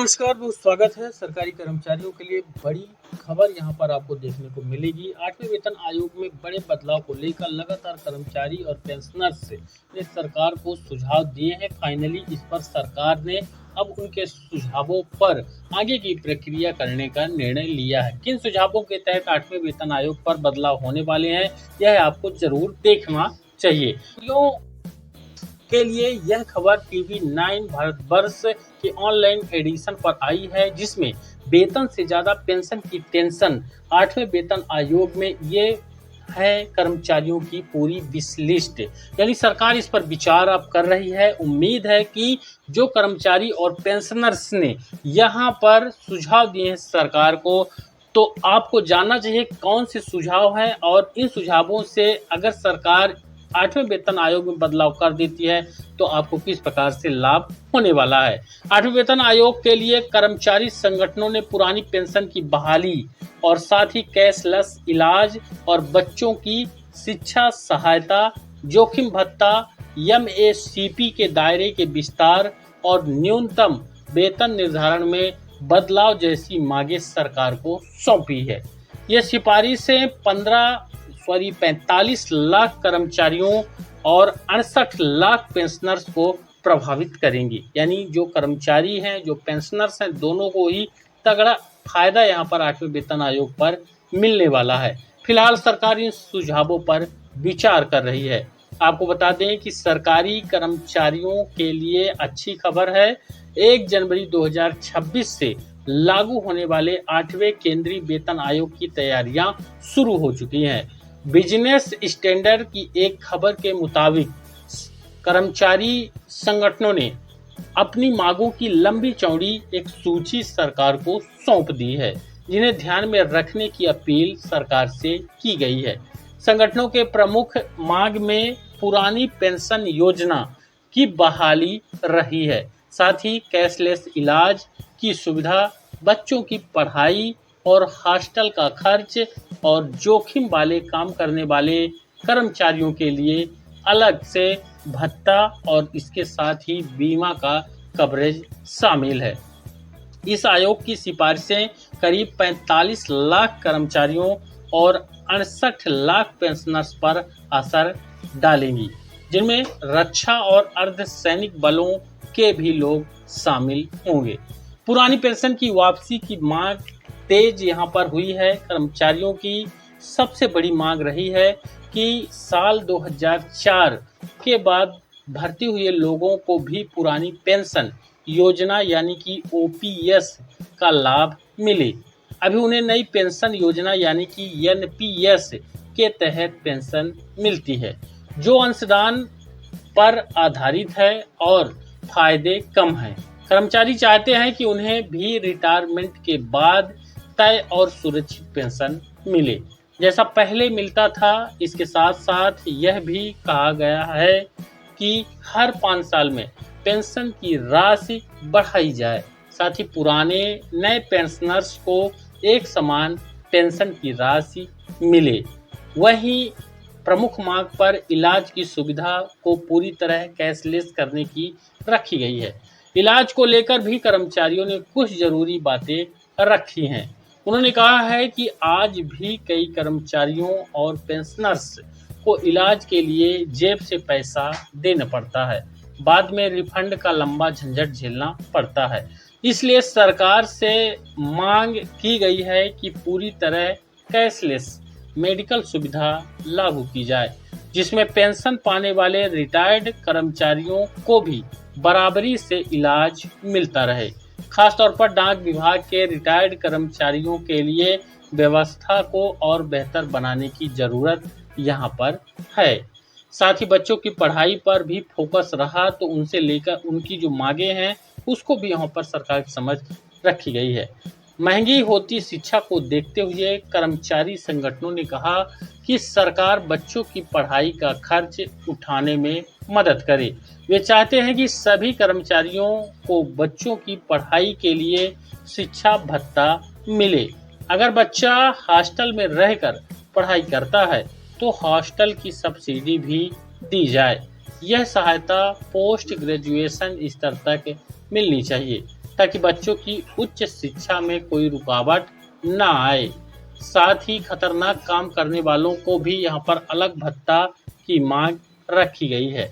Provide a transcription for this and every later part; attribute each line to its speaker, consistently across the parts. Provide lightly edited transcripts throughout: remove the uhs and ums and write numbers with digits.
Speaker 1: नमस्कार, बहुत स्वागत है। सरकारी कर्मचारियों के लिए बड़ी खबर यहाँ पर आपको देखने को मिलेगी। 8वें वेतन आयोग में बड़े बदलाव को लेकर लगातार कर्मचारी और पेंशनर्स ने सरकार को सुझाव दिए हैं। फाइनली इस पर सरकार ने अब उनके सुझावों पर आगे की प्रक्रिया करने का निर्णय लिया है। किन सुझावों के तहत 8वें वेतन आयोग पर बदलाव होने वाले हैं, यह आपको जरूर देखना चाहिए। के लिए यह खबर टीवी 9 भारतवर्ष के ऑनलाइन एडिशन पर आई है, जिसमें वेतन से ज्यादा पेंशन की टेंशन 8वें वेतन आयोग में ये है कर्मचारियों की पूरी विश लिस्ट। यानी सरकार इस पर विचार अब कर रही है। उम्मीद है कि जो कर्मचारी और पेंशनर्स ने यहाँ पर सुझाव दिए हैं सरकार को, तो आपको जानना चाहिए कौन से सुझाव हैं और इन सुझावों से अगर सरकार 8वें वेतन आयोग में बदलाव कर देती है तो आपको किस प्रकार से लाभ होने वाला है। 8वें वेतन आयोग के लिए कर्मचारी संगठनों ने पुरानी पेंशन की बहाली और साथ ही कैशलेस इलाज और बच्चों की शिक्षा सहायता, जोखिम भत्ता, एमएससीपी के दायरे के विस्तार और न्यूनतम वेतन निर्धारण में बदलाव जैसी मांगे सरकार को सौंपी है। ये सिफारिशें 45 लाख कर्मचारियों और 68 लाख पेंशनर्स को प्रभावित करेंगी। यानी जो कर्मचारी हैं, जो पेंशनर्स हैं, दोनों को ही तगड़ा फायदा यहाँ पर 8वें वेतन आयोग पर मिलने वाला है। फिलहाल सरकार इन सुझावों पर विचार कर रही है। आपको बता दें कि सरकारी कर्मचारियों के लिए अच्छी खबर है। 1 जनवरी 2026 से लागू होने वाले 8वें केंद्रीय वेतन आयोग की तैयारियां शुरू हो चुकी हैं। बिजनेस स्टैंडर्ड की एक खबर के मुताबिक कर्मचारी संगठनों ने अपनी मांगों की लंबी चौड़ी एक सूची सरकार को सौंप दी है, जिन्हें ध्यान में रखने की अपील सरकार से की गई है। संगठनों के प्रमुख मांग में पुरानी पेंशन योजना की बहाली रही है, साथ ही कैशलेस इलाज की सुविधा, बच्चों की पढ़ाई और हॉस्टल का खर्च और जोखिम वाले काम करने वाले कर्मचारियों के लिए अलग से भत्ता और इसके साथ ही बीमा का कवरेज शामिल है। इस आयोग की सिफारिशें करीब 45 लाख कर्मचारियों और 68 लाख पेंशनर्स पर असर डालेंगी, जिनमें रक्षा और अर्धसैनिक बलों के भी लोग शामिल होंगे। पुरानी पेंशन की वापसी की मांग तेज यहाँ पर हुई है। कर्मचारियों की सबसे बड़ी मांग रही है कि साल 2004 के बाद भर्ती हुए लोगों को भी पुरानी पेंशन योजना यानी कि ओपीएस का लाभ मिले। अभी उन्हें नई पेंशन योजना यानी कि एनपीएस के तहत पेंशन मिलती है, जो अंशदान पर आधारित है और फायदे कम हैं। कर्मचारी चाहते हैं कि उन्हें भी रिटायरमेंट के बाद तय और सुरक्षित पेंशन मिले, जैसा पहले मिलता था। इसके साथ साथ यह भी कहा गया है कि हर 5 साल में पेंशन की राशि बढ़ाई जाए, साथ ही पुराने नए पेंशनर्स को एक समान पेंशन की राशि मिले। वहीं प्रमुख मांग पर इलाज की सुविधा को पूरी तरह कैशलेस करने की रखी गई है। इलाज को लेकर भी कर्मचारियों ने कुछ जरूरी बातें रखी हैं। उन्होंने कहा है कि आज भी कई कर्मचारियों और पेंशनर्स को इलाज के लिए जेब से पैसा देना पड़ता है, बाद में रिफंड का लंबा झंझट झेलना पड़ता है। इसलिए सरकार से मांग की गई है कि पूरी तरह कैशलेस मेडिकल सुविधा लागू की जाए, जिसमें पेंशन पाने वाले रिटायर्ड कर्मचारियों को भी बराबरी से इलाज मिलता रहे। खासतौर पर डाक विभाग के रिटायर्ड कर्मचारियों के लिए व्यवस्था को और बेहतर बनाने की जरूरत यहाँ पर है। साथ ही बच्चों की पढ़ाई पर भी फोकस रहा, तो उनसे लेकर उनकी जो मांगे हैं उसको भी यहाँ पर सरकार की समझ रखी गई है। महंगी होती शिक्षा को देखते हुए कर्मचारी संगठनों ने कहा कि सरकार बच्चों की पढ़ाई का खर्च उठाने में मदद करे। वे चाहते हैं कि सभी कर्मचारियों को बच्चों की पढ़ाई के लिए शिक्षा भत्ता मिले। अगर बच्चा हॉस्टल में रहकर पढ़ाई करता है तो हॉस्टल की सब्सिडी भी दी जाए। यह सहायता पोस्ट ग्रेजुएशन स्तर तक मिलनी चाहिए। ताकि बच्चों की उच्च शिक्षा में कोई रुकावट न आए। साथ ही खतरनाक काम करने वालों को भी यहाँ पर अलग भत्ता की मांग रखी गई है।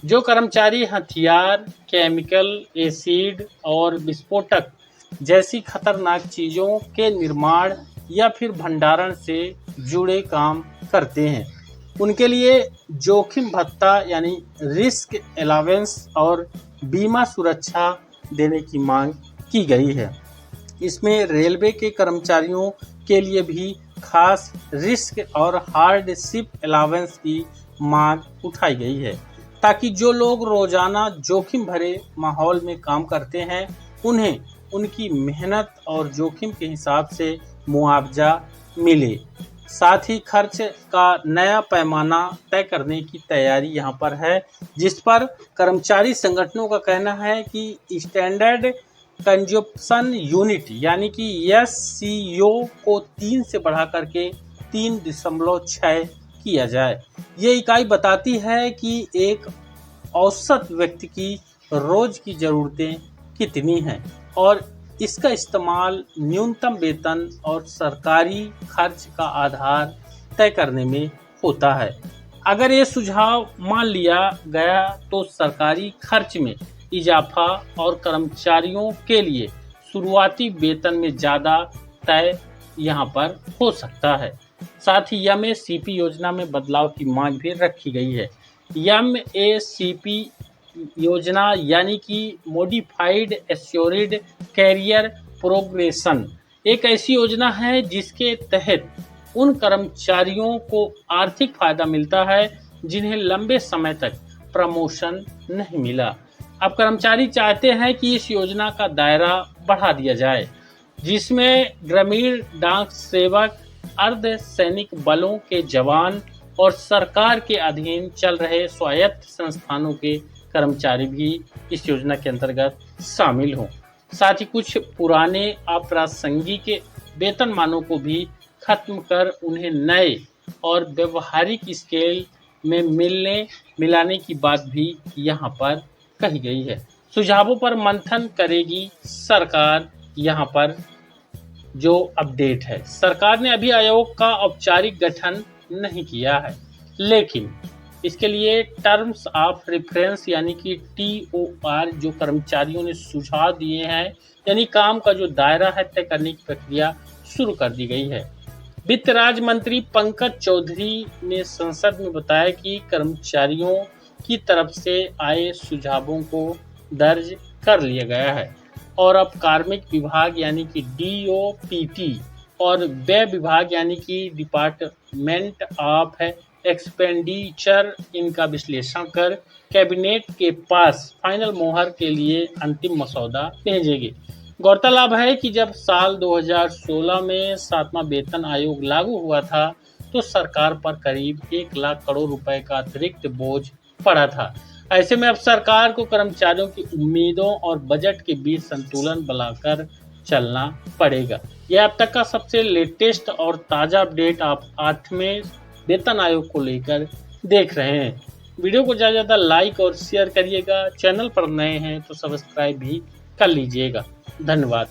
Speaker 1: जो कर्मचारी हथियार, केमिकल, एसिड और विस्फोटक जैसी खतरनाक चीज़ों के निर्माण या फिर भंडारण से जुड़े काम करते हैं, उनके लिए जोखिम भत्ता यानी रिस्क अलावेंस और बीमा सुरक्षा देने की मांग की गई है। इसमें रेलवे के कर्मचारियों के लिए भी खास रिस्क और हार्डशिप अलावेंस की मांग उठाई गई है, ताकि जो लोग रोजाना जोखिम भरे माहौल में काम करते हैं उन्हें उनकी मेहनत और जोखिम के हिसाब से मुआवजा मिले। साथ ही खर्च का नया पैमाना तय करने की तैयारी यहाँ पर है, जिस पर कर्मचारी संगठनों का कहना है कि स्टैंडर्ड कंजप्शन यूनिट यानी कि SCO को 3 से बढ़ा करके 3.6 किया जाए। ये इकाई बताती है कि एक औसत व्यक्ति की रोज की ज़रूरतें कितनी हैं और इसका इस्तेमाल न्यूनतम वेतन और सरकारी खर्च का आधार तय करने में होता है। अगर ये सुझाव मान लिया गया तो सरकारी खर्च में इजाफा और कर्मचारियों के लिए शुरुआती वेतन में ज़्यादा तय यहाँ पर हो सकता है। साथ ही MACP योजना में बदलाव की मांग भी रखी गई है। MACP योजना यानी कि मॉडिफाइड एश्योर्ड कैरियर प्रोग्रेशन एक ऐसी योजना है जिसके तहत उन कर्मचारियों को आर्थिक फायदा मिलता है जिन्हें लंबे समय तक प्रमोशन नहीं मिला। अब कर्मचारी चाहते हैं कि इस योजना का दायरा बढ़ा दिया जाए, जिसमें ग्रामीण डाक सेवक, अर्धसैनिक बलों के जवान और सरकार के अधीन चल रहे स्वायत्त संस्थानों के कर्मचारी भी इस योजना के अंतर्गत शामिल हों। साथ ही कुछ पुराने अप्रासंगिक वेतनमानों को भी खत्म कर उन्हें नए और व्यवहारिक स्केल में मिलाने की बात भी यहाँ पर कही गई है। सुझावों पर मंथन करेगी सरकार। यहाँ पर जो अपडेट है, सरकार ने अभी आयोग का औपचारिक गठन नहीं किया है, लेकिन इसके लिए टर्म्स ऑफ रेफरेंस यानी कि TOR जो कर्मचारियों ने सुझाव दिए हैं, यानी काम का जो दायरा है तय करने की प्रक्रिया शुरू कर दी गई है। वित्त राज्य मंत्री पंकज चौधरी ने संसद में बताया कि कर्मचारियों की तरफ से आए सुझावों को दर्ज कर लिया गया है और अब कार्मिक विभाग यानी कि DOPT और व्यय विभाग यानी कि डिपार्टमेंट ऑफ एक्सपेंडिचर इनका विश्लेषण कर कैबिनेट के पास फाइनल मोहर के लिए अंतिम मसौदा भेजेंगे। गौरतलब है कि जब साल 2016 में 7वां वेतन आयोग लागू हुआ था तो सरकार पर करीब 1 लाख करोड़ रुपए का अतिरिक्त बोझ पड़ा था। ऐसे में अब सरकार को कर्मचारियों की उम्मीदों और बजट के बीच संतुलन बनाकर चलना पड़ेगा। यह अब तक का सबसे लेटेस्ट और ताज़ा अपडेट आप 8वें वेतन आयोग को लेकर देख रहे हैं। वीडियो को ज़्यादा लाइक और शेयर करिएगा। चैनल पर नए हैं तो सब्सक्राइब भी कर लीजिएगा। धन्यवाद।